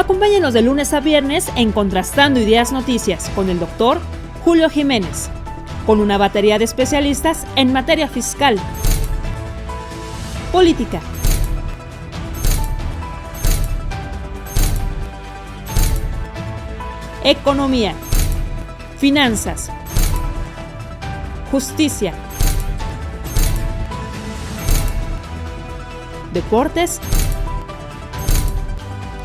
Acompáñenos de lunes a viernes en Contrastando Ideas Noticias con el doctor Julio Jiménez, con una batería de especialistas en materia fiscal, política, economía, finanzas, justicia, deportes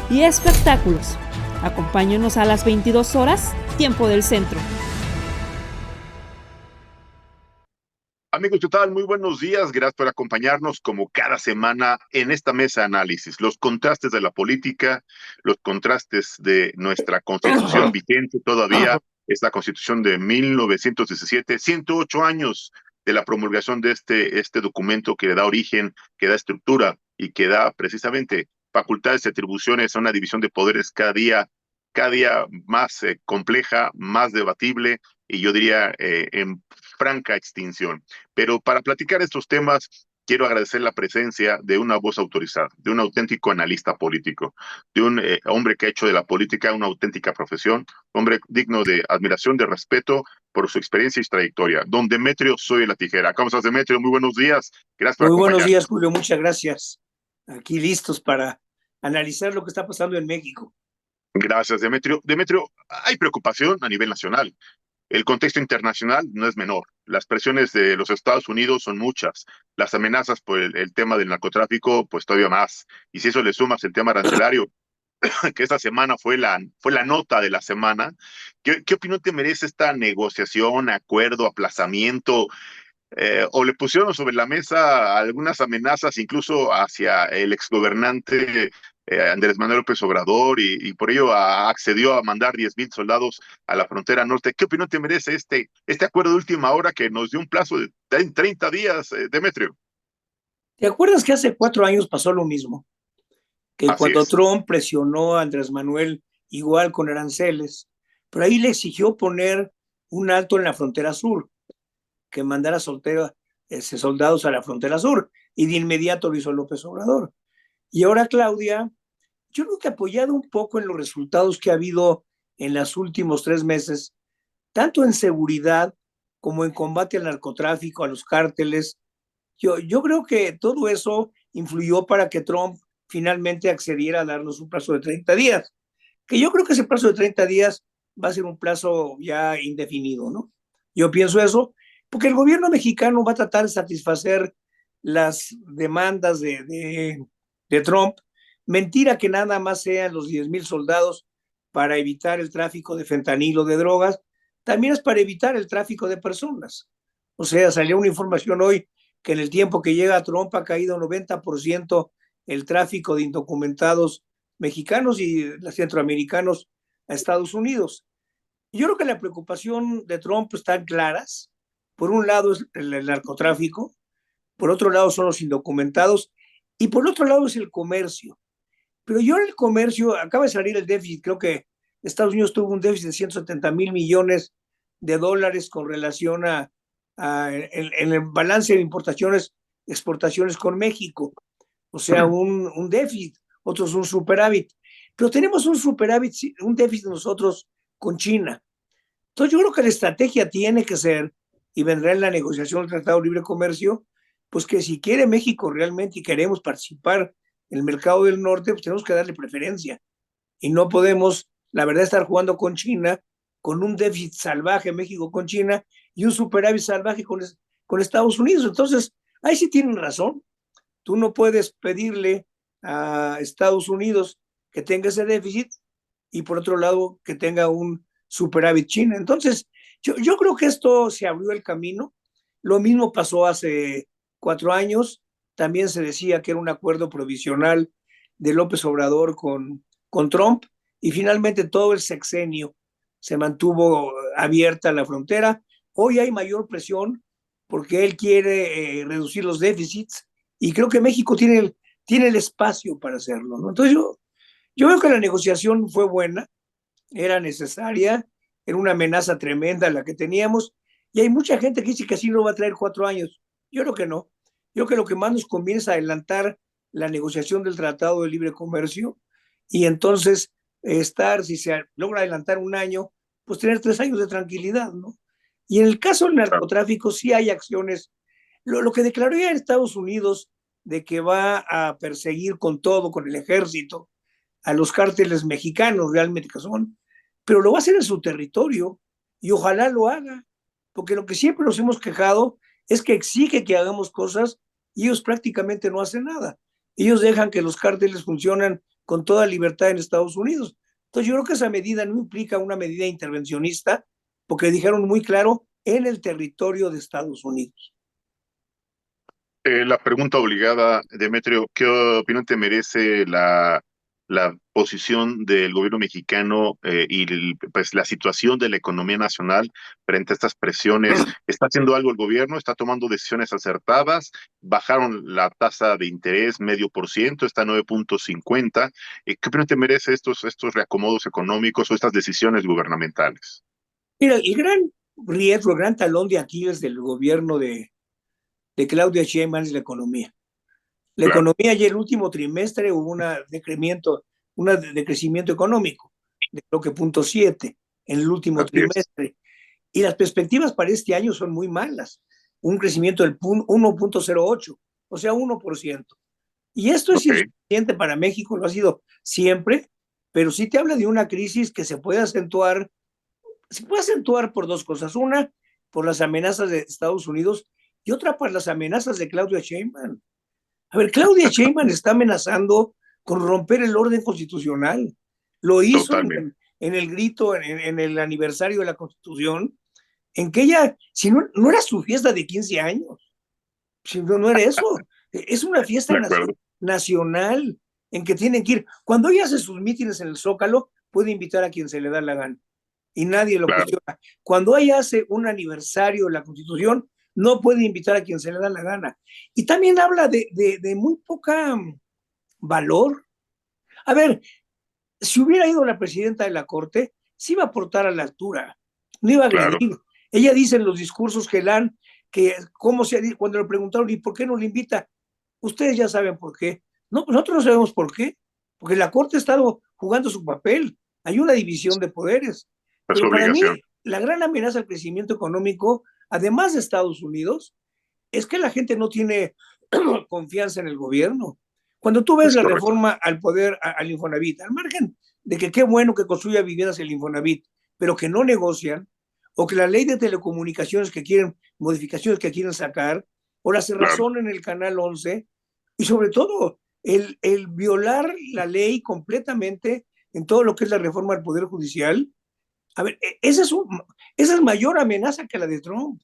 y espectáculos. Acompáñenos a las 22 horas, tiempo del centro. Amigos, ¿qué tal? Muy buenos días. Gracias por acompañarnos como cada semana en esta mesa de análisis. Los contrastes de la política, los contrastes de nuestra constitución vigente todavía, esta constitución de 1917, 108 años de la promulgación de este documento que da origen, que da estructura y que da precisamente facultades y atribuciones a una división de poderes cada día más compleja, más debatible y yo diría en franca extinción. Pero para platicar estos temas, quiero agradecer la presencia de una voz autorizada, de un auténtico analista político, de un hombre que ha hecho de la política una auténtica profesión, hombre digno de admiración, de respeto por su experiencia y su trayectoria. Don Demetrio Soy de la Tijera. ¿Cómo estás, Demetrio? Muy buenos días. Gracias por acompañarnos. Muy buenos días, Julio. Muchas gracias. Aquí listos para analizar lo que está pasando en México. Gracias, Demetrio. Demetrio, hay preocupación a nivel nacional. El contexto internacional no es menor. Las presiones de los Estados Unidos son muchas. Las amenazas por el tema del narcotráfico, pues todavía más. Y si eso le sumas el tema arancelario, que esta semana fue la nota de la semana, ¿qué opinión te merece esta negociación, acuerdo, aplazamiento? ¿O le pusieron sobre la mesa algunas amenazas incluso hacia el exgobernante Andrés Manuel López Obrador y por ello accedió a mandar 10,000 soldados a la frontera norte? ¿Qué opinión te merece este acuerdo de última hora que nos dio un plazo de 30 días, Demetrio? ¿Te acuerdas que hace 4 años pasó lo mismo? Que Así cuando es. Trump presionó a Andrés Manuel igual con aranceles, pero ahí le exigió poner un alto en la frontera sur, que mandara soldados a la frontera sur, y de inmediato lo hizo López Obrador. Y ahora Claudia, yo creo que apoyado un poco en los resultados que ha habido en los últimos 3 meses, tanto en seguridad como en combate al narcotráfico, a los cárteles, yo creo que todo eso influyó para que Trump finalmente accediera a darnos un plazo de 30 días, que yo creo que ese plazo de 30 días va a ser un plazo ya indefinido, ¿no? Yo pienso eso, porque el gobierno mexicano va a tratar de satisfacer las demandas de Trump. Mentira que nada más sean los 10,000 soldados para evitar el tráfico de fentanilo, de drogas, también es para evitar el tráfico de personas. O sea, salió una información hoy que en el tiempo que llega Trump ha caído 90% el tráfico de indocumentados mexicanos y centroamericanos a Estados Unidos. Yo creo que la preocupación de Trump están claras. Por un lado es el narcotráfico, por otro lado son los indocumentados y por otro lado es el comercio. Pero yo en el comercio, acaba de salir el déficit, creo que Estados Unidos tuvo un déficit de 170,000 millones de dólares con relación en el balance de importaciones, exportaciones con México. O sea, un déficit, otros un superávit. Pero tenemos un superávit, un déficit nosotros con China. Entonces yo creo que la estrategia tiene que ser, y vendrá en la negociación del Tratado de Libre Comercio, pues que si quiere México realmente y queremos participar en el mercado del norte, pues tenemos que darle preferencia. Y no podemos, la verdad, estar jugando con China, con un déficit salvaje México con China y un superávit salvaje con Estados Unidos. Entonces, ahí sí tienen razón. Tú no puedes pedirle a Estados Unidos que tenga ese déficit y por otro lado que tenga un superávit China. Entonces, yo creo que esto se abrió el camino. Lo mismo pasó hace 4 años. También se decía que era un acuerdo provisional de López Obrador con Trump y finalmente todo el sexenio se mantuvo abierta la frontera. Hoy hay mayor presión porque él quiere reducir los déficits y creo que México tiene el espacio para hacerlo, ¿no? Entonces yo veo que la negociación fue buena, era necesaria, era una amenaza tremenda la que teníamos y hay mucha gente que dice que así no va a traer 4 años. Yo creo que no. Yo creo que lo que más nos conviene es adelantar la negociación del Tratado de Libre Comercio y entonces estar, si se logra adelantar un año, pues tener 3 años de tranquilidad, ¿no? Y en el caso del narcotráfico sí hay acciones. Lo que declaró ya en Estados Unidos de que va a perseguir con todo, con el ejército, a los cárteles mexicanos realmente que son, pero lo va a hacer en su territorio y ojalá lo haga, porque lo que siempre nos hemos quejado es que exige que hagamos cosas y ellos prácticamente no hacen nada. Ellos dejan que los cárteles funcionen con toda libertad en Estados Unidos. Entonces yo creo que esa medida no implica una medida intervencionista, porque dijeron muy claro en el territorio de Estados Unidos. La pregunta obligada, Demetrio, ¿qué opinión te merece la posición del gobierno mexicano pues la situación de la economía nacional frente a estas presiones? ¿Está haciendo algo el gobierno? ¿Está tomando decisiones acertadas? Bajaron la tasa de interés 0,5%, está a 9,50. ¿Qué opinión te merece estos reacomodos económicos o estas decisiones gubernamentales? Mira, el gran riesgo, el gran talón de Aquiles del gobierno de Claudia Sheinbaum es la economía. La Claro. economía ya el último trimestre hubo un decrecimiento económico de creo que 0,7 en el último Así es. trimestre. Y las perspectivas para este año son muy malas. Un crecimiento del 1,08, o sea, 1%. Y esto es Ok. insuficiente para México, lo ha sido siempre, pero sí te habla de una crisis que se puede acentuar por dos cosas. Una, por las amenazas de Estados Unidos y otra, por las amenazas de Claudia Sheinbaum. A ver, Claudia Sheinbaum está amenazando con romper el orden constitucional. Lo hizo Totalmente. en el grito, en el aniversario de la Constitución, en que ella, si no era su fiesta de 15 años, si no era eso, es una fiesta De acuerdo. nacional en que tienen que ir. Cuando ella hace sus mítines en el Zócalo, puede invitar a quien se le da la gana y nadie lo Claro. cuestiona. Cuando ella hace un aniversario de la Constitución, no puede invitar a quien se le da la gana. Y también habla de muy poca valor. A ver, si hubiera ido la presidenta de la Corte, sí iba a aportar a la altura, no iba a Claro. agredir. Ella dice en los discursos que cuando le preguntaron, ¿y por qué no le invita? Ustedes ya saben por qué. No, pues nosotros no sabemos por qué, porque la Corte ha estado jugando su papel. Hay una división de poderes. Es su Pero para obligación. mí, la gran amenaza al crecimiento económico, además de Estados Unidos, es que la gente no tiene confianza en el gobierno. Cuando tú ves Es la correcto. reforma al poder, al Infonavit, al margen de que qué bueno que construya viviendas el Infonavit, pero que no negocian, o que la ley de telecomunicaciones modificaciones que quieren sacar, o la Claro. cerrazón en el Canal 11, y sobre todo el violar la ley completamente en todo lo que es la reforma al Poder Judicial. A ver, esa es mayor amenaza que la de Trump.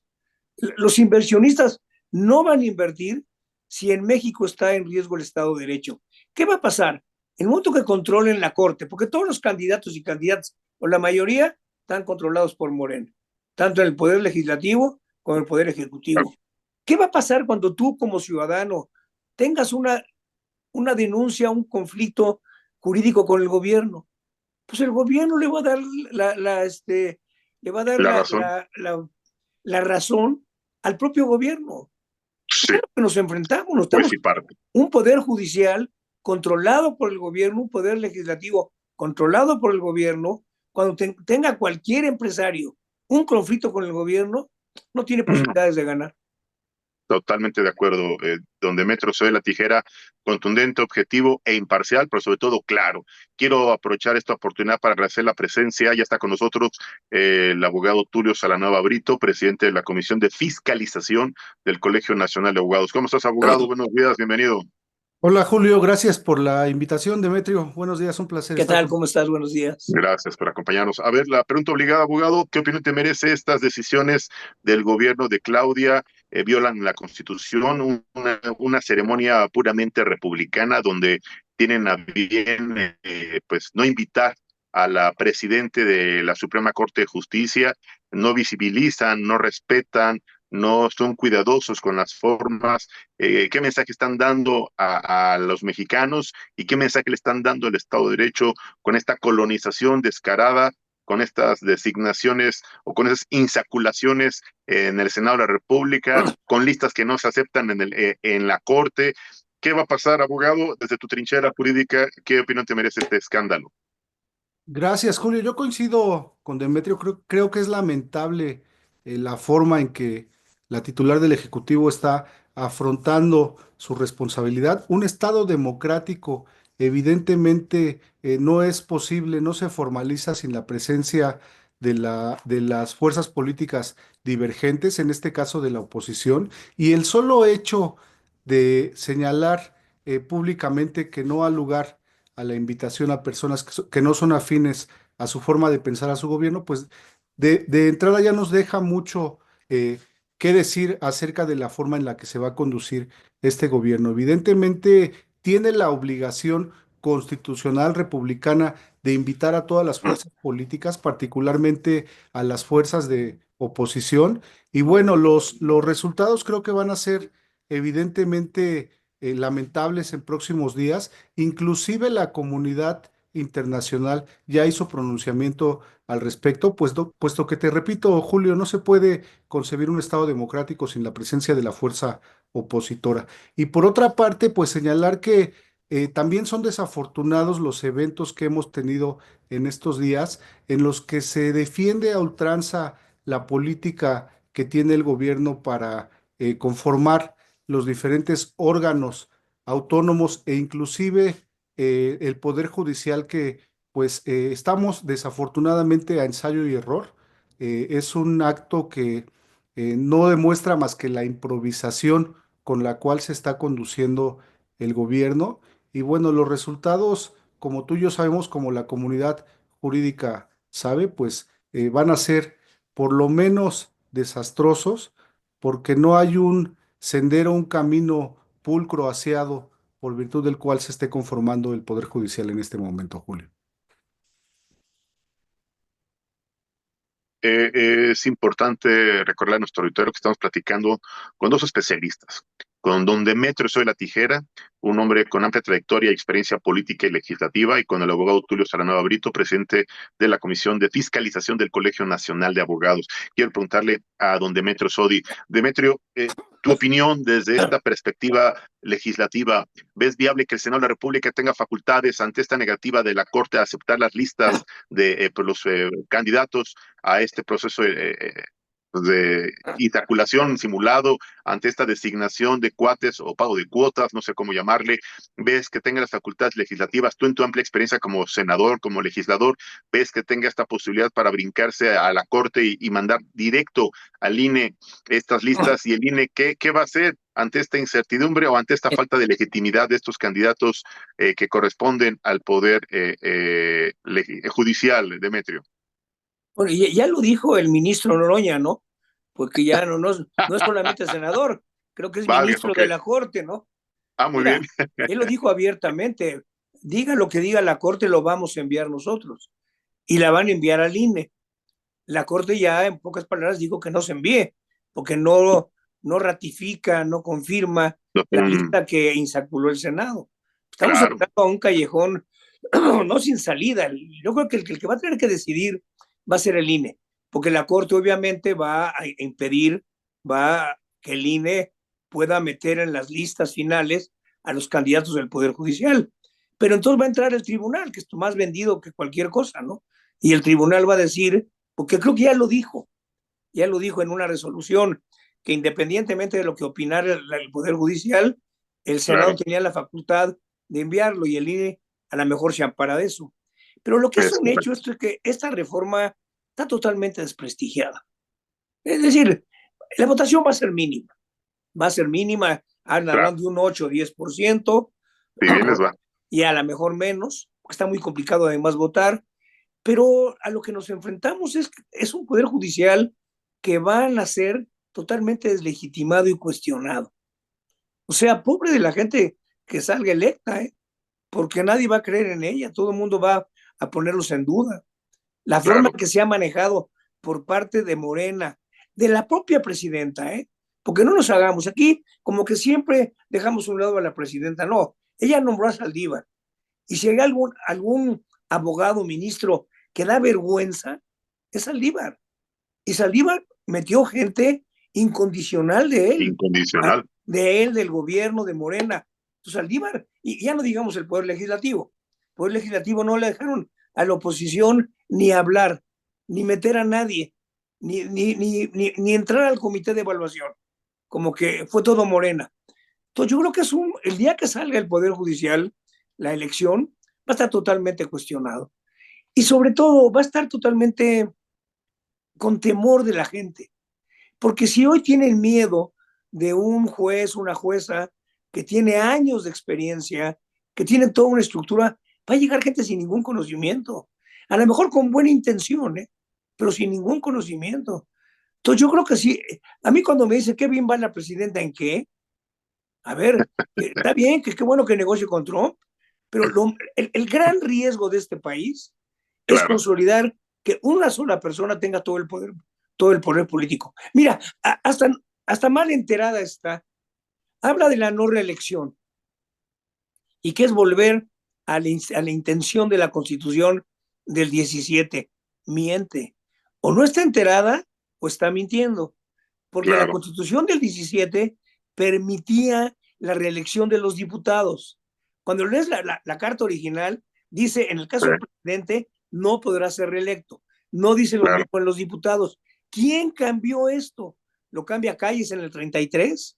Los inversionistas no van a invertir si en México está en riesgo el Estado de Derecho. ¿Qué va a pasar? En el momento que controlen la Corte, porque todos los candidatos y candidatas, o la mayoría, están controlados por Morena, tanto en el Poder Legislativo como en el Poder Ejecutivo. ¿Qué va a pasar cuando tú como ciudadano tengas una denuncia, un conflicto jurídico con el gobierno? Pues el gobierno le va a dar le va a dar La razón. la razón al propio gobierno. Sí. Es a lo que nos enfrentamos. Nos Pues estamos sí, parte. un poder judicial controlado por el gobierno, un poder legislativo controlado por el gobierno. Cuando tenga cualquier empresario un conflicto con el gobierno, no tiene posibilidades de ganar. Totalmente de acuerdo, don Demetrio Soy la Tijera, contundente, objetivo e imparcial, pero sobre todo claro. Quiero aprovechar esta oportunidad para agradecer la presencia. Ya está con nosotros el abogado Tulio Salanueva Brito, presidente de la Comisión de Fiscalización del Colegio Nacional de Abogados. ¿Cómo estás, abogado? Buenos días, bienvenido. Hola Julio, gracias por la invitación, Demetrio. Buenos días, un placer ¿Qué estar tal? con. ¿Cómo estás? Buenos días. Gracias por acompañarnos. A ver, la pregunta obligada, abogado, ¿qué opinión te merece estas decisiones del gobierno de Claudia? Violan la Constitución, una ceremonia puramente republicana donde tienen a bien pues no invitar a la presidente de la Suprema Corte de Justicia, no visibilizan, no respetan, no son cuidadosos con las formas. ¿Qué mensaje están dando a los mexicanos y qué mensaje le están dando al Estado de Derecho con esta colonización descarada, con estas designaciones o con esas insaculaciones en el Senado de la República, con listas que no se aceptan en la Corte? ¿Qué va a pasar, abogado, desde tu trinchera jurídica? ¿Qué opinión te merece este escándalo? Gracias, Julio. Yo coincido con Demetrio. Creo que es lamentable la forma en que la titular del Ejecutivo está afrontando su responsabilidad. Un Estado democrático, evidentemente, no es posible, no se formaliza sin la presencia de las fuerzas políticas divergentes, en este caso de la oposición, y el solo hecho de señalar públicamente que no ha lugar a la invitación a personas que no son afines a su forma de pensar a su gobierno, pues de entrada ya nos deja mucho que decir acerca de la forma en la que se va a conducir este gobierno. Evidentemente tiene la obligación constitucional republicana de invitar a todas las fuerzas políticas, particularmente a las fuerzas de oposición. Y bueno, los resultados creo que van a ser evidentemente lamentables en próximos días. Inclusive la comunidad internacional ya hizo pronunciamiento al respecto, puesto que te repito, Julio, no se puede concebir un Estado democrático sin la presencia de la fuerza opositora. Y por otra parte, pues señalar que también son desafortunados los eventos que hemos tenido en estos días en los que se defiende a ultranza la política que tiene el gobierno para conformar los diferentes órganos autónomos e inclusive el Poder Judicial que pues estamos desafortunadamente a ensayo y error. Es un acto que no demuestra más que la improvisación con la cual se está conduciendo el gobierno. Y bueno, los resultados, como tú y yo sabemos, como la comunidad jurídica sabe, pues van a ser por lo menos desastrosos, porque no hay un sendero, un camino pulcro, aseado, por virtud del cual se esté conformando el Poder Judicial en este momento, Julio. Es importante recordar a nuestro auditorio que estamos platicando con dos especialistas, con don Demetrio Soy la Tijera, un hombre con amplia trayectoria y experiencia política y legislativa, y con el abogado Tulio Saranoa Brito, presidente de la Comisión de Fiscalización del Colegio Nacional de Abogados. Quiero preguntarle a don Demetrio Sodi. Demetrio, tu opinión desde esta perspectiva legislativa, ¿ves viable que el Senado de la República tenga facultades ante esta negativa de la Corte a aceptar las listas de los candidatos a este proceso de intaculación simulado, ante esta designación de cuates o pago de cuotas, no sé cómo llamarle? ¿Ves que tenga las facultades legislativas? Tú, en tu amplia experiencia como senador, como legislador, ¿ves que tenga esta posibilidad para brincarse a la Corte y mandar directo al INE estas listas? ¿Y el INE qué va a hacer ante esta incertidumbre o ante esta falta de legitimidad de estos candidatos que corresponden al poder judicial, Demetrio? Bueno, ya lo dijo el ministro Noroña, ¿no? Porque ya no es solamente senador, creo que es Vale, ministro ok. de la Corte, ¿no? Muy bien. Mira, él lo dijo abiertamente, diga lo que diga la Corte, lo vamos a enviar nosotros. Y la van a enviar al INE. La Corte ya, en pocas palabras, dijo que no se envíe, porque no ratifica, no confirma la lista que insaculó el Senado. Estamos Claro. entrando a un callejón no sin salida. Yo creo que el que va a tener que decidir va a ser el INE, porque la Corte obviamente va a impedir, va que el INE pueda meter en las listas finales a los candidatos del Poder Judicial. Pero entonces va a entrar el tribunal, que es más vendido que cualquier cosa, ¿no? Y el tribunal va a decir, porque creo que ya lo dijo en una resolución, que independientemente de lo que opinara el Poder Judicial, el Senado tenía la facultad de enviarlo y el INE a lo mejor se ampara de eso. Pero lo que es un hecho es que esta reforma está totalmente desprestigiada. Es decir, la votación va a ser mínima, hablando de un 8 o 10%, si bien les va. Y a lo mejor menos, porque está muy complicado además votar, pero a lo que nos enfrentamos es un Poder Judicial que va a nacer totalmente deslegitimado y cuestionado. O sea, pobre de la gente que salga electa, porque nadie va a creer en ella, todo el mundo va a ponerlos en duda. La forma que se ha manejado por parte de Morena, de la propia presidenta, porque no nos hagamos aquí, como que siempre dejamos a un lado a la presidenta. No, ella nombró a Saldívar. Y si hay algún abogado, ministro, que da vergüenza, es Saldívar. Y Saldívar metió gente incondicional de él. Incondicional. De él, del gobierno, de Morena. Entonces Saldívar, y ya no digamos el Poder Legislativo. El Poder Legislativo no le dejaron a la oposición ni hablar, ni meter a nadie, ni entrar al comité de evaluación, como que fue todo Morena. Entonces yo creo que el día que salga el Poder Judicial, la elección, va a estar totalmente cuestionado. Y sobre todo va a estar totalmente con temor de la gente. Porque si hoy tienen miedo de un juez, una jueza que tiene años de experiencia, que tiene toda una estructura, va a llegar gente sin ningún conocimiento. A lo mejor con buena intención, pero sin ningún conocimiento. Entonces yo creo que sí. A mí cuando me dice qué bien va la presidenta en qué, a ver, está bien, que qué bueno que negocie con Trump, pero el gran riesgo de este país es Claro. consolidar que una sola persona tenga todo el poder político. Mira, hasta mal enterada está. Habla de la no reelección y que es volver a la intención de la Constitución del 17. Miente. O no está enterada o está mintiendo, porque la Claro, Constitución del 17 permitía la reelección de los diputados. Cuando lees la carta original, dice, en el sí, caso del presidente, no podrá ser reelecto. No dice lo claro, mismo en los diputados. ¿Quién cambió esto? ¿Lo cambia Calles en el 33?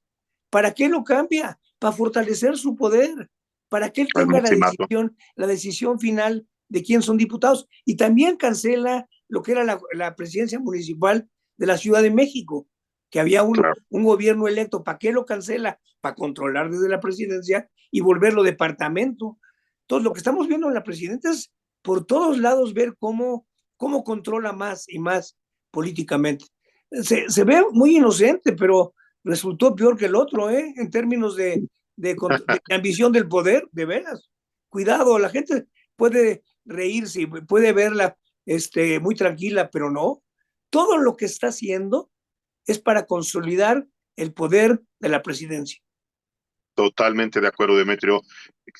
¿Para qué lo cambia? Para fortalecer su poder, para que él el tenga maximato. la decisión final de quién son diputados. Y también cancela lo que era la presidencia municipal de la Ciudad de México, que había Claro. un gobierno electo. ¿Para qué lo cancela? Para controlar desde la presidencia y volverlo departamento. Entonces, lo que estamos viendo en la presidencia es por todos lados ver cómo controla más y más políticamente. Se ve muy inocente, pero resultó peor que el otro, en términos de ambición del poder, de veras. Cuidado, la gente puede reírse, puede verla muy tranquila, pero no. Todo lo que está haciendo es para consolidar el poder de la presidencia. Totalmente de acuerdo, Demetrio.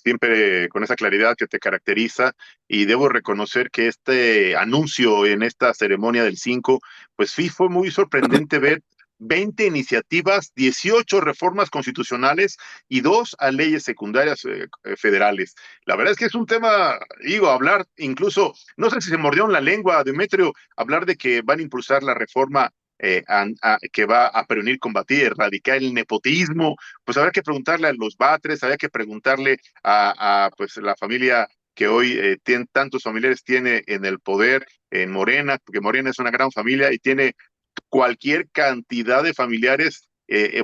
Siempre con esa claridad que te caracteriza, y debo reconocer que este anuncio en esta ceremonia del 5, pues sí fue muy sorprendente ver 20 iniciativas, 18 reformas constitucionales y 2 a leyes secundarias federales. La verdad es que es un tema, digo, hablar incluso, no sé si se mordieron la lengua, Demetrio, hablar de que van a impulsar la reforma que va a prevenir, combatir, erradicar el nepotismo. Pues habrá que preguntarle a los Batres, habría que preguntarle a pues la familia que hoy tantos familiares tiene en el poder, en Morena, porque Morena es una gran familia y tiene cualquier cantidad de familiares,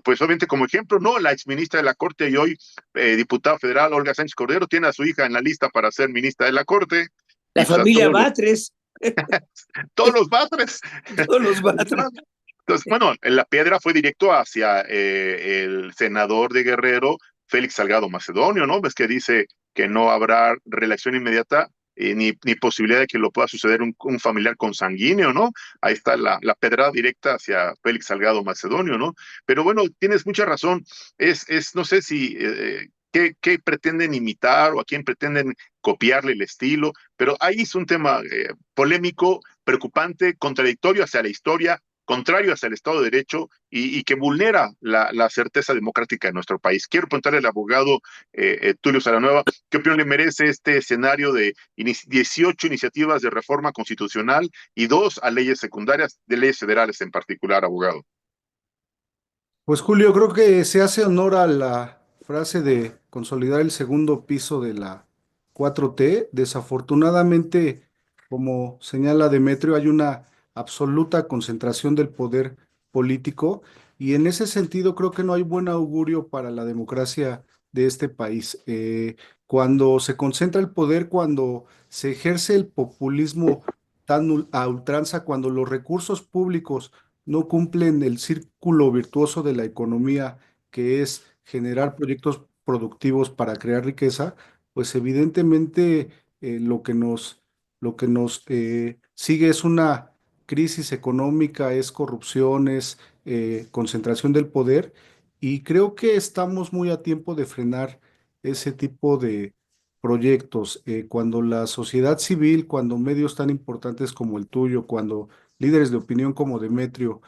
pues obviamente como ejemplo, ¿no? La exministra de la Corte y hoy diputada federal, Olga Sánchez Cordero, tiene a su hija en la lista para ser ministra de la Corte, La y pues a familia Batres, todos los Batres. todos los Batres. Entonces, bueno, la piedra fue directo hacia el senador de Guerrero, Félix Salgado Macedonio, ¿no? Ves que dice que no habrá reelección inmediata ni posibilidad de que lo pueda suceder un familiar consanguíneo, ¿no? Ahí está la pedrada directa hacia Félix Salgado Macedonio, ¿no? Pero bueno, tienes mucha razón. No sé si qué pretenden imitar o a quién pretenden copiarle el estilo, pero ahí es un tema polémico, preocupante, contradictorio hacia la historia, contrario hacia el Estado de Derecho y que vulnera la certeza democrática de nuestro país. Quiero preguntarle al abogado Tulio Salanueva, ¿qué opinión le merece este escenario de 18 iniciativas de reforma constitucional y 2 a leyes secundarias, de leyes federales en particular, abogado? Pues Julio, creo que se hace honor a la frase de consolidar el segundo piso de la 4T. Desafortunadamente, como señala Demetrio, hay una absoluta concentración del poder político y en ese sentido creo que no hay buen augurio para la democracia de este país. Cuando se concentra el poder, cuando se ejerce el populismo a ultranza, cuando los recursos públicos no cumplen el círculo virtuoso de la economía, que es generar proyectos productivos para crear riqueza, pues evidentemente lo que nos sigue es una crisis económica, es corrupción, es concentración del poder, y creo que estamos muy a tiempo de frenar ese tipo de proyectos. Cuando la sociedad civil, cuando medios tan importantes como el tuyo, cuando líderes de opinión como Demetrio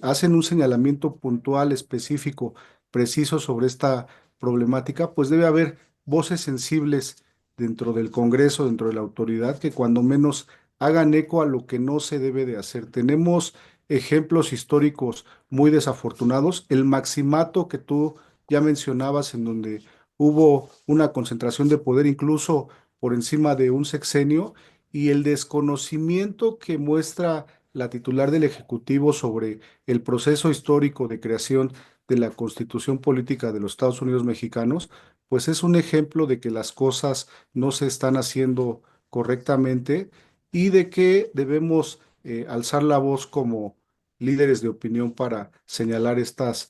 hacen un señalamiento puntual, específico, preciso sobre esta problemática, pues debe haber voces sensibles dentro del Congreso, dentro de la autoridad, que cuando menos hagan eco a lo que no se debe de hacer. Tenemos ejemplos históricos muy desafortunados. El maximato que tú ya mencionabas, en donde hubo una concentración de poder incluso por encima de un sexenio, y el desconocimiento que muestra la titular del Ejecutivo sobre el proceso histórico de creación de la Constitución Política de los Estados Unidos Mexicanos, pues es un ejemplo de que las cosas no se están haciendo correctamente y de que debemos alzar la voz como líderes de opinión para señalar estas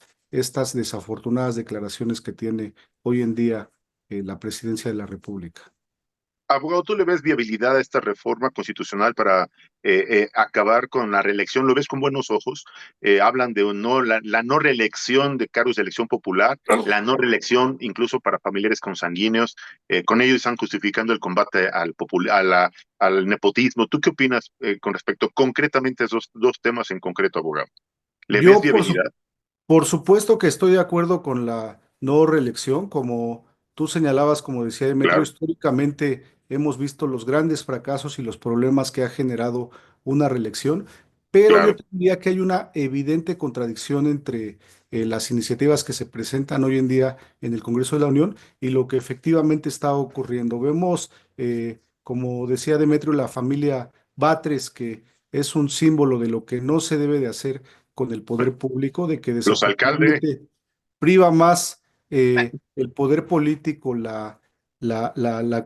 desafortunadas declaraciones que tiene hoy en día la Presidencia de la República. Abogado, ¿tú le ves viabilidad a esta reforma constitucional para acabar con la reelección? ¿Lo ves con buenos ojos? Hablan de la no reelección de cargos de elección popular, la no reelección incluso para familiares consanguíneos. Con ello están justificando el combate al nepotismo. ¿Tú qué opinas con respecto concretamente a esos dos temas en concreto, abogado? ¿Le ves Yo, viabilidad? por supuesto que estoy de acuerdo con la no reelección, como tú señalabas, como decía Demetrio, Claro, históricamente hemos visto los grandes fracasos y los problemas que ha generado una reelección, pero yo claro. diría que hay una evidente contradicción entre las iniciativas que se presentan hoy en día en el Congreso de la Unión y lo que efectivamente está ocurriendo. Vemos, como decía Demetrio, la familia Batres, que es un símbolo de lo que no se debe de hacer con el poder público, de que Los alcaldes, desafortunadamente priva más el poder político, la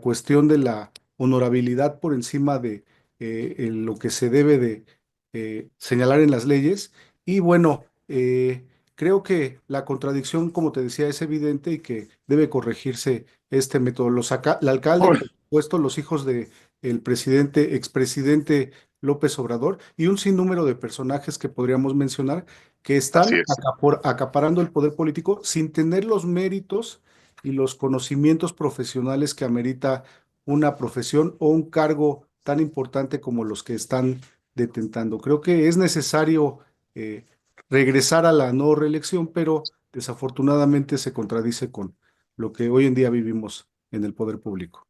cuestión de la honorabilidad por encima de lo que se debe de señalar en las leyes. Y bueno, creo que la contradicción, como te decía, es evidente y que debe corregirse este método. El alcalde, por supuesto, los hijos de el presidente, expresidente López Obrador y un sinnúmero de personajes que podríamos mencionar que así están es. acaparando el poder político sin tener los méritos y los conocimientos profesionales que amerita una profesión o un cargo tan importante como los que están detentando. Creo que es necesario eh, regresar a la no reelección, pero desafortunadamente se contradice con lo que hoy en día vivimos en el poder público.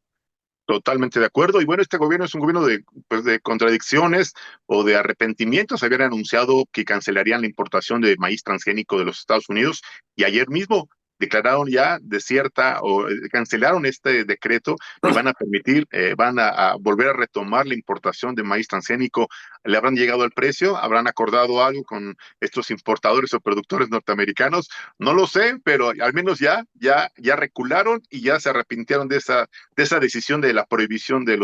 Totalmente de acuerdo. Y bueno, este gobierno es un gobierno pues de contradicciones o de arrepentimientos. Habían anunciado que cancelarían la importación de maíz transgénico de los Estados Unidos y ayer mismo declararon ya desierta o cancelaron este decreto y van a permitir, van a volver a retomar la importación de maíz transgénico. ¿Le habrán llegado al precio? ¿Habrán acordado algo con estos importadores o productores norteamericanos? No lo sé, pero al menos ya recularon y ya se arrepintieron de esa decisión de la prohibición de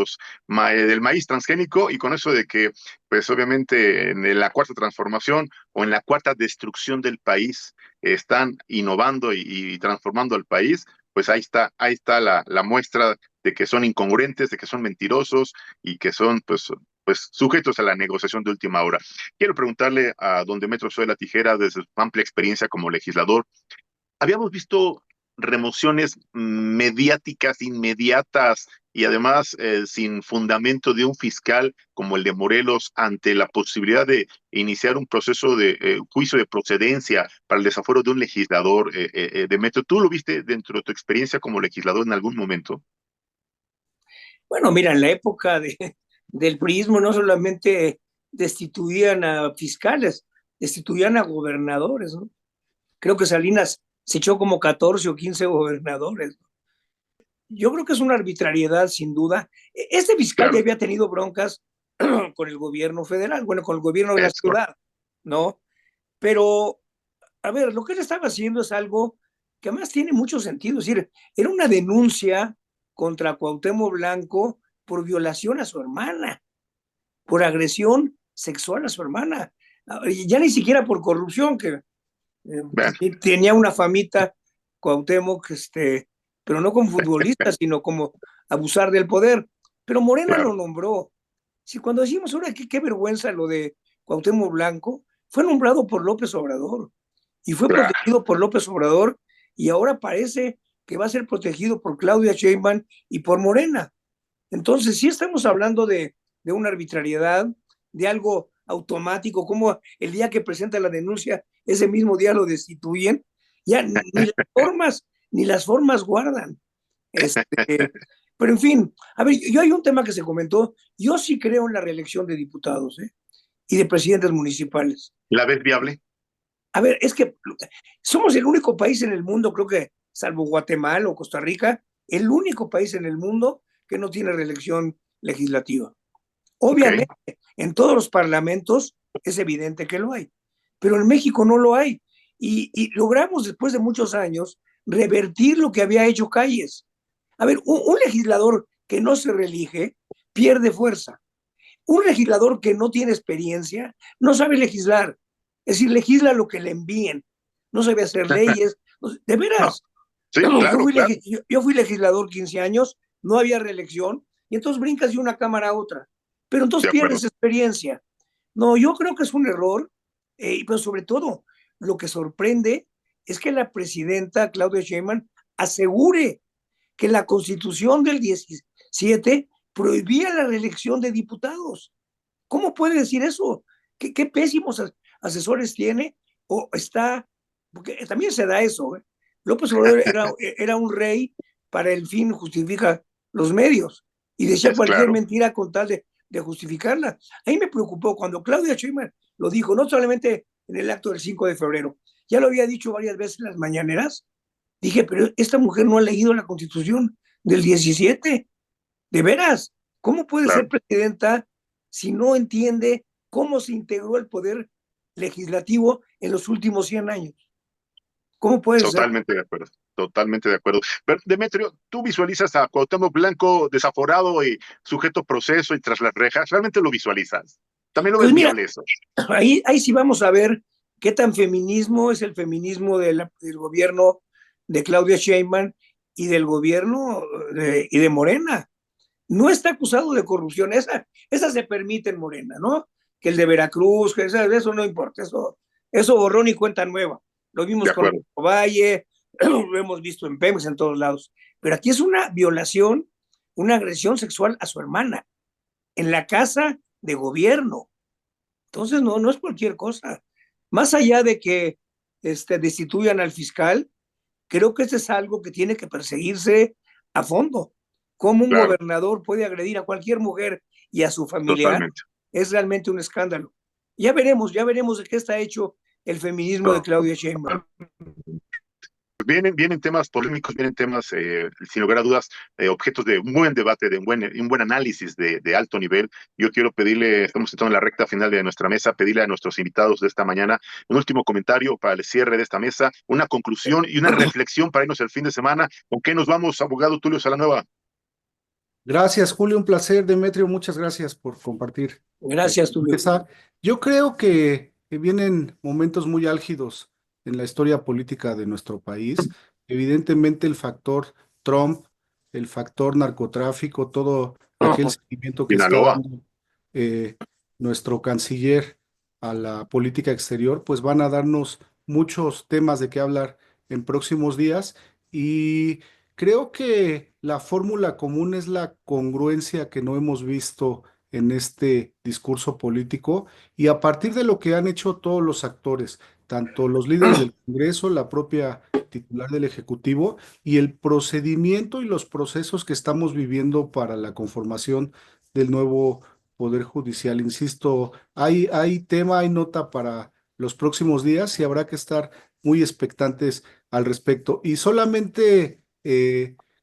del maíz transgénico y con eso de que, pues obviamente en la cuarta transformación o en la cuarta destrucción del país están innovando y transformando al país, pues ahí está la muestra de que son incongruentes, de que son mentirosos y que son pues sujetos a la negociación de última hora. Quiero preguntarle a don Demetrio Zoe Tijera, desde su amplia experiencia como legislador, habíamos visto remociones mediáticas inmediatas y además sin fundamento de un fiscal como el de Morelos ante la posibilidad de iniciar un proceso de juicio de procedencia para el desafuero de un legislador. Demetrio, ¿tú lo viste dentro de tu experiencia como legislador en algún momento? Bueno, mira, en la época del priismo no solamente destituían a fiscales, destituían a gobernadores, ¿no? Creo que Salinas se echó como 14 o 15 gobernadores. Yo creo que es una arbitrariedad, sin duda. Este fiscal ya Claro, había tenido broncas con el gobierno federal, bueno, con el gobierno de la es correcto. ciudad, ¿no? Pero, a ver, lo que él estaba haciendo es algo que además tiene mucho sentido. Es decir, era una denuncia contra Cuauhtémoc Blanco por violación a su hermana, por agresión sexual a su hermana. Ya ni siquiera por corrupción, que Vean, tenía una famita Cuauhtémoc, pero no como futbolista, sino como abusar del poder. Pero Morena claro, lo nombró. Si cuando decimos ahora qué vergüenza lo de Cuauhtémoc Blanco, fue nombrado por López Obrador y fue claro. protegido por López Obrador y ahora parece que va a ser protegido por Claudia Sheinbaum y por Morena. Entonces sí estamos hablando de una arbitrariedad, de algo automático, como el día que presenta la denuncia, ese mismo día lo destituyen, ya ni las formas guardan. Este, Pero en fin, a ver, yo hay un tema que se comentó, yo sí creo en la reelección de diputados, ¿eh? Y de presidentes municipales. ¿La ves viable? A ver, es que somos el único país en el mundo, creo que salvo Guatemala o Costa Rica, el único país en el mundo que no tiene reelección legislativa. Ok, Obviamente, en todos los parlamentos es evidente que lo hay, pero en México no lo hay. Y logramos después de muchos años revertir lo que había hecho Calles. A ver, un legislador que no se reelige pierde fuerza. Un legislador que no tiene experiencia no sabe legislar. Es decir, legisla lo que le envíen. No sabe hacer leyes. De no, veras, sí, claro, claro, yo fui legislador 15 años, no había reelección, y entonces brincas de una cámara a otra. Pero entonces de acuerdo. pierdes experiencia. No, yo creo que es un error, pero sobre todo, lo que sorprende es que la presidenta Claudia Sheinbaum asegure que la constitución del 17 prohibía la reelección de diputados. ¿Cómo puede decir eso? ¿Qué pésimos asesores tiene? O está, porque también se da eso. ¿Eh? López Obrador era un rey para el fin justifica los medios y decía Es cualquier claro, mentira con tal de justificarla. A mí me preocupó cuando Claudia Sheinbaum lo dijo, no solamente en el acto del 5 de febrero, ya lo había dicho varias veces en las mañaneras. Dije, pero esta mujer no ha leído la constitución del 17. De veras, ¿cómo puede ser claro. presidenta si no entiende cómo se integró el poder legislativo en los últimos 100 años? ¿Cómo puede ser? Totalmente de acuerdo, totalmente de acuerdo. Pero, Demetrio, ¿tú visualizas a Cuauhtémoc Blanco desaforado y sujeto a proceso y tras las rejas? ¿Realmente lo visualizas? ¿También lo Pues ves mira, viable eso? ahí sí vamos a ver qué tan feminismo es el feminismo del gobierno de Claudia Sheinbaum y del gobierno y de Morena. No está acusado de corrupción, esa se permite en Morena, ¿no? Que el de Veracruz, que eso no importa, eso borrón y cuenta nueva. Lo De vimos con acuerdo, Valle, lo hemos visto en Pemex, en todos lados. Pero aquí es una violación, una agresión sexual a su hermana, en la casa de gobierno. Entonces, no es cualquier cosa. Más allá de que destituyan al fiscal, creo que eso es algo que tiene que perseguirse a fondo. Cómo un claro, gobernador puede agredir a cualquier mujer y a su familiar totalmente. es realmente un escándalo. Ya veremos de qué está hecho el feminismo de Claudia Sheinbaum. Vienen temas polémicos, vienen temas, sin lugar a dudas, objetos de un buen debate, de un buen análisis de alto nivel. Yo quiero pedirle, estamos entrando en la recta final de nuestra mesa, pedirle a nuestros invitados de esta mañana un último comentario para el cierre de esta mesa, una conclusión y una reflexión para irnos el fin de semana. ¿Con qué nos vamos, abogado Tulio Salanueva? Gracias, Julio, un placer, Demetrio, muchas gracias por compartir. Gracias, Tulio. Yo creo que vienen momentos muy álgidos en la historia política de nuestro país. Evidentemente el factor Trump, el factor narcotráfico, todo aquel seguimiento que está Sinaloa, dando eh, nuestro canciller a la política exterior, pues van a darnos muchos temas de qué hablar en próximos días y creo que la fórmula común es la congruencia que no hemos visto en este discurso político y a partir de lo que han hecho todos los actores, tanto los líderes del Congreso, la propia titular del Ejecutivo y el procedimiento y los procesos que estamos viviendo para la conformación del nuevo Poder Judicial. Insisto, hay tema, hay nota para los próximos días y habrá que estar muy expectantes al respecto. Y solamente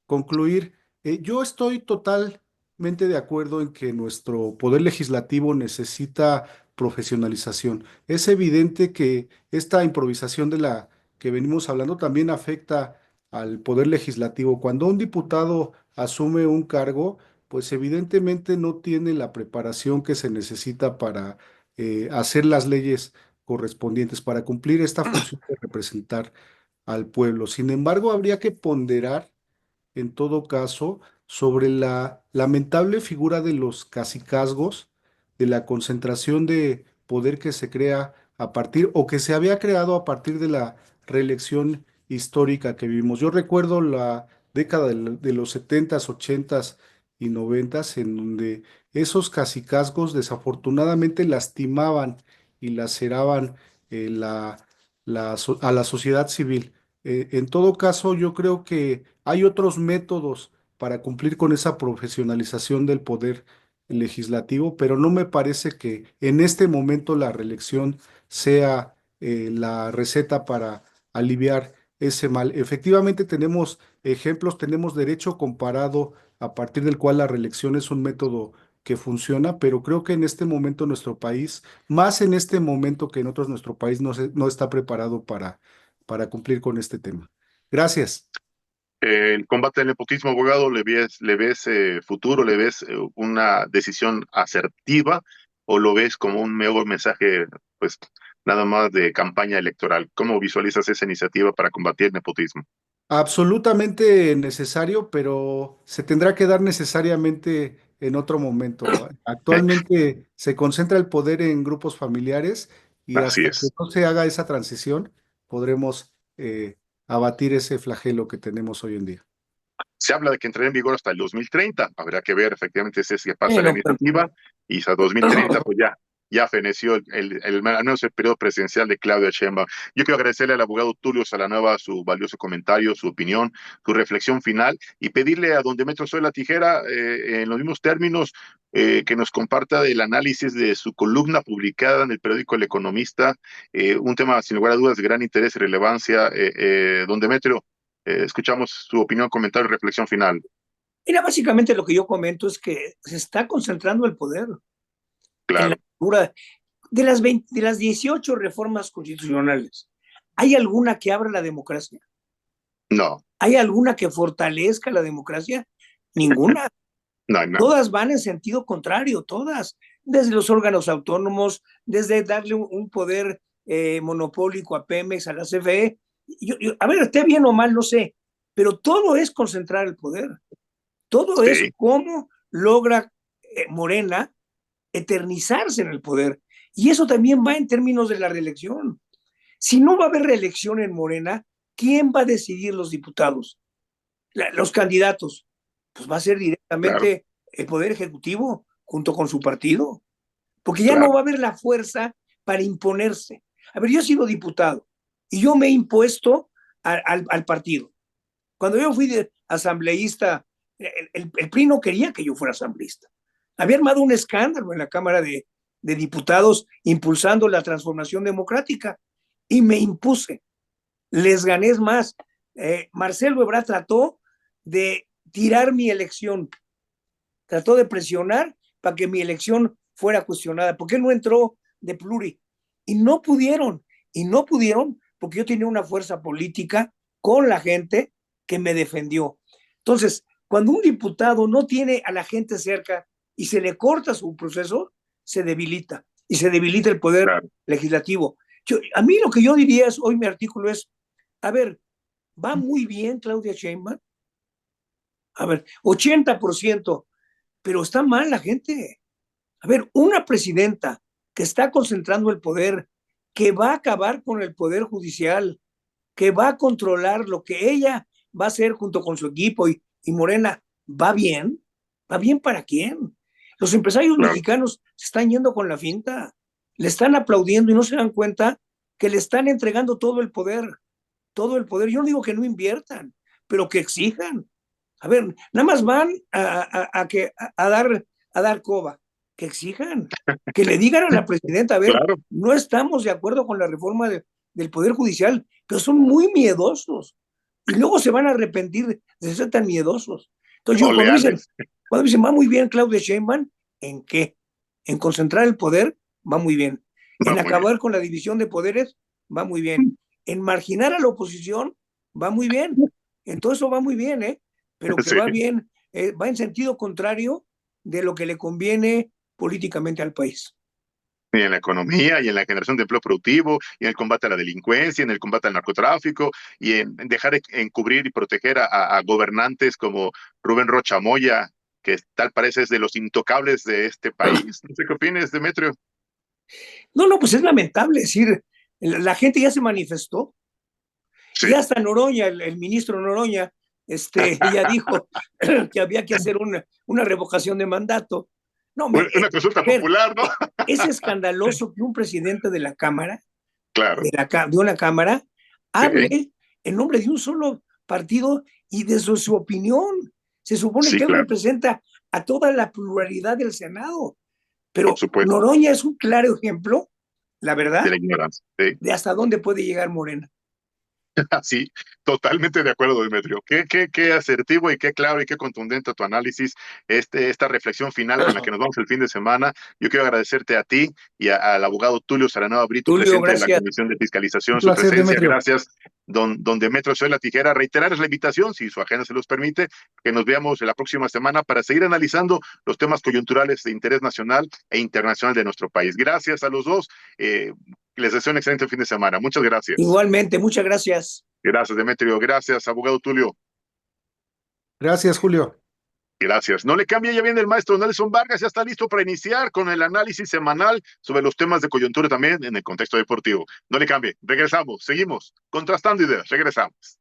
concluir, yo estoy totalmente de acuerdo en que nuestro poder legislativo necesita profesionalización. Es evidente que esta improvisación de la que venimos hablando también afecta al poder legislativo. Cuando un diputado asume un cargo, pues evidentemente no tiene la preparación que se necesita para hacer las leyes correspondientes, para cumplir esta función de representar al pueblo. Sin embargo, habría que ponderar en todo caso, sobre la lamentable figura de los cacicazgos, de la concentración de poder que se crea a partir o que se había creado a partir de la reelección histórica que vivimos. Yo recuerdo la década de los setentas, ochentas y noventas, en donde esos cacicazgos desafortunadamente lastimaban y laceraban a la sociedad civil. En todo caso, yo creo que hay otros métodos para cumplir con esa profesionalización del poder legislativo, pero no me parece que en este momento la reelección sea la receta para aliviar ese mal. Efectivamente tenemos ejemplos, tenemos derecho comparado a partir del cual la reelección es un método que funciona, pero creo que en este momento nuestro país, más en este momento que en otros, nuestro país no está preparado para cumplir con este tema. Gracias. El combate al nepotismo, abogado, le ves futuro, le ves una decisión asertiva o lo ves como un mejor mensaje, pues nada más de campaña electoral? ¿Cómo visualizas esa iniciativa para combatir el nepotismo? Absolutamente necesario, pero se tendrá que dar necesariamente en otro momento. Actualmente se concentra el poder en grupos familiares y Así hasta que es. no se haga esa transición podremos abatir ese flagelo que tenemos hoy en día. Se habla de que entrará en vigor hasta el 2030. Habrá que ver efectivamente si es que pasa la No, pues, iniciativa y hasta 2030 pues ya feneció al menos el periodo presidencial de Claudia Sheinbaum. Yo quiero agradecerle al abogado Tulio Salanueva su valioso comentario, su opinión, su reflexión final y pedirle a don Demetrio Soy la Tijera, en los mismos términos, que nos comparta el análisis de su columna publicada en el periódico El Economista, un tema sin lugar a dudas de gran interés y relevancia. Don Demetrio, escuchamos su opinión, comentario y reflexión final. mira, básicamente lo que yo comento es que se está concentrando el poder en la Claro, figura de las 18 reformas constitucionales. ¿Hay alguna que abra la democracia? no, ¿Hay alguna que fortalezca la democracia? Ninguna. no. Todas van en sentido contrario, todas. Desde los órganos autónomos, desde darle un poder monopólico a Pemex, a la CFE. A ver, esté bien o mal, no sé, pero todo es concentrar el poder. Todo es Sí, cómo logra Morena eternizarse en el poder. Y eso también va en términos de la reelección. Si no va a haber reelección en Morena, ¿quién va a decidir los diputados? Los candidatos. Pues va a ser claro, directamente el Poder Ejecutivo junto con su partido. Porque ya no claro. va a haber la fuerza para imponerse. A ver, yo he sido diputado y yo me he impuesto al partido. Cuando yo fui asambleísta, el PRI no quería que yo fuera asambleísta. Había armado un escándalo en la Cámara de Diputados impulsando la transformación democrática y me impuse. Les gané. Es más. Marcelo Ebrard trató de tirar mi elección, trató de presionar para que mi elección fuera cuestionada. ¿Por qué no entró de pluri? Y no pudieron porque yo tenía una fuerza política con la gente que me defendió. Entonces, cuando un diputado no tiene a la gente cerca y se le corta su proceso, se debilita y se debilita el poder Claro. legislativo. A mí lo que yo diría es, hoy mi artículo es, a ver, va muy bien Claudia Sheinbaum, a ver, 80%, pero está mal la gente. A ver, una presidenta que está concentrando el poder, que va a acabar con el poder judicial, que va a controlar lo que ella va a hacer junto con su equipo y Morena, ¿va bien? ¿Va bien para quién? Los empresarios Claro. mexicanos se están yendo con la finta, le están aplaudiendo y no se dan cuenta que le están entregando todo el poder, todo el poder. Yo no digo que no inviertan, pero que exijan. A ver, nada más van a dar coba, que exijan, que le digan a la presidenta, a ver, Claro. no estamos de acuerdo con la reforma del Poder Judicial, pero son muy miedosos y luego se van a arrepentir de ser tan miedosos. Entonces yo, O leales. cuando dicen, va muy bien Claudia Sheinbaum, ¿en qué? En concentrar el poder, va muy bien. Va En muy bien. acabar con la división de poderes, va muy bien. En marginar a la oposición, va muy bien. En todo eso va muy bien, ¿eh? Pero que Sí. va bien, va en sentido contrario de lo que le conviene políticamente al país. Y en la economía, y en la generación de empleo productivo, y en el combate a la delincuencia, en el combate al narcotráfico, y en dejar encubrir y proteger a gobernantes como Rubén Rocha Moya, que tal parece es de los intocables de este país. No sé qué opinas, Demetrio. No, pues es lamentable, es decir, la gente ya se manifestó, Sí. y hasta Noroña, el ministro Noroña, ya dijo que había que hacer una revocación de mandato. No, Una consulta popular, ¿no? es escandaloso que un presidente de la Cámara, Claro. de una Cámara, Sí. hable en nombre de un solo partido y de su opinión. Se supone Sí, que él claro, representa a toda la pluralidad del Senado, pero por supuesto, Noroña es un claro ejemplo, la de verdad, la ignorancia. Sí. de hasta dónde puede llegar Morena. Sí, totalmente de acuerdo, Demetrio. Qué asertivo y qué claro y qué contundente tu análisis, esta reflexión final con la que nos vamos el fin de semana. Yo quiero agradecerte a ti y al abogado Tulio Saranova Brito, Tulio, presidente de la gracias. Comisión de Fiscalización, Un su placer, presencia. Demetrio. Gracias, don Demetrio Soy la Tijera. Reiterarles la invitación, si su agenda se los permite, que nos veamos la próxima semana para seguir analizando los temas coyunturales de interés nacional e internacional de nuestro país. Gracias a los dos. Les deseo un excelente fin de semana. Muchas gracias. Igualmente, muchas gracias. Gracias, Demetrio. Gracias, abogado Tulio. Gracias, Julio. Gracias. No le cambie, ya viene el maestro Nelson Vargas, ya está listo para iniciar con el análisis semanal sobre los temas de coyuntura también en el contexto deportivo. No le cambie, regresamos, seguimos contrastando ideas, regresamos.